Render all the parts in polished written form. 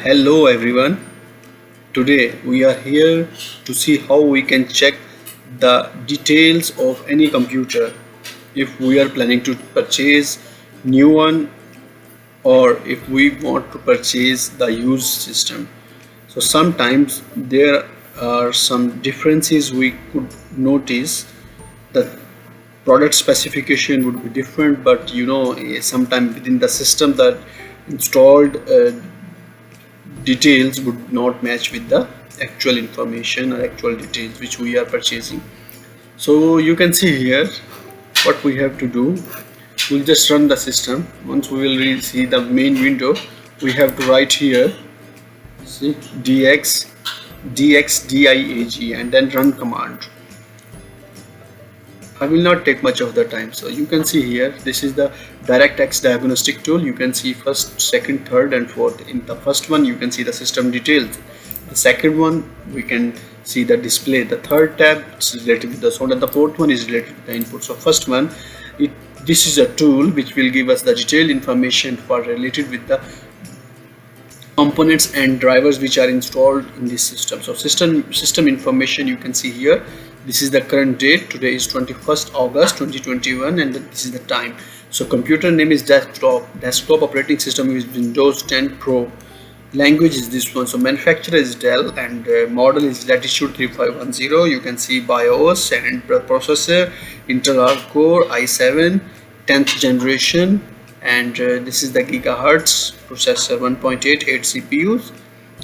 Hello everyone. Today we are here to see how we can check the details of any computer if we are planning to purchase new one or if we want to purchase the used system. So sometimes there are some differences we could notice. The product specification would be different, but sometimes within the system that installed details would not match with the actual information or actual details which we are purchasing. So you can see here what we have to do. We'll just run the system. Once we will see the main window, we have to write here, see, dxdiag and then run command. I will not take much of the time. So you can see here, this is the DirectX diagnostic tool. You can see first, second, third and fourth. In the first one you can see the system details. The second one we can see the display. The third tab is related with the sound, and the fourth one is related with the input. So first one, this is a tool which will give us the detailed information for related with the components and drivers which are installed in this system. So system information you can see here. This is the current date. Today is 21st August 2021 and this is the time. So computer name is desktop operating system is Windows 10 Pro. Language is this one. So manufacturer is Dell and model is Latitude 3510. You can see BIOS and processor Intel Core i7 10th generation, and this is the gigahertz processor, 1.88 CPUs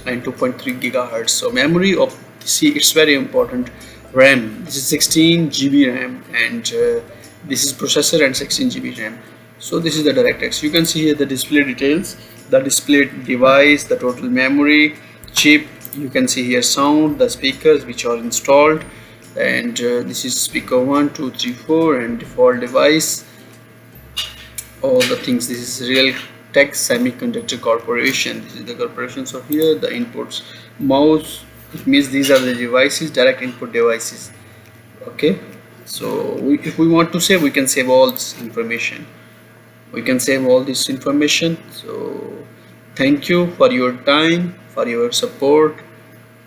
and 2.3 gigahertz. So memory of it's very important. RAM, this is 16 GB RAM, and this is processor and 16 GB RAM. So this is the DirectX. You can see here the display details, the display device, the total memory, chip. You can see here sound, the speakers which are installed, and this is speaker 1, 2, 3, 4 and default device. All the things. This is Realtek Semiconductor Corporation. This is the corporation. So here the inputs, mouse, it means these are the devices, direct input devices. Okay, so if we want to save, we can save all this information. So thank you for your time, for your support.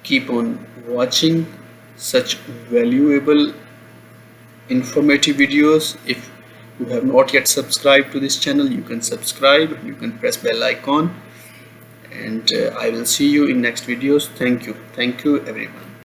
Keep on watching such valuable informative videos. If you have not yet subscribed to this channel, you can subscribe, you can press bell icon, and I will see you in next videos. Thank you everyone.